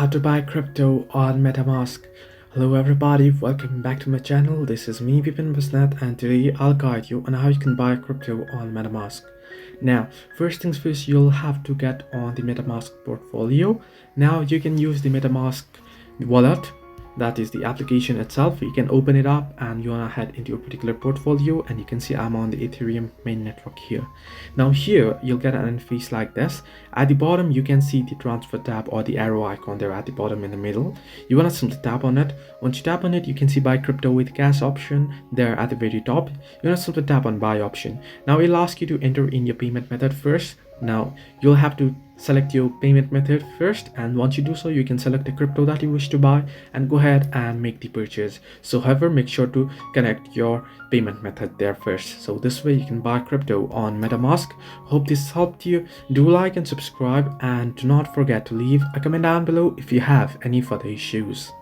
how to buy crypto on MetaMask. Hello everybody, welcome back to my channel. This is me Vipin Basnet, and today I'll guide you on how you can buy crypto on MetaMask. Now, first things first, you'll have to get on the MetaMask portfolio. Now you can use the MetaMask wallet. That is the application itself. You can open it up and you wanna head into a particular portfolio, and you can see I'm on the Ethereum main network here. Now here you'll get an interface like this. At the bottom you can see the transfer tab or the arrow icon there at the bottom in the middle. You want to simply tap on it. Once you tap on it, you can see buy crypto with gas option there at the very top. You want to simply tap on buy option. Now it'll ask you to enter in your payment method first. Now you'll have to select your payment method first, and once you do so, you can select the crypto that you wish to buy and go ahead and make the purchase. So however, make sure to connect your payment method there first. So this way you can buy crypto on MetaMask. Hope this helped you. Do like and subscribe, and do not forget to leave a comment down below if you have any further issues.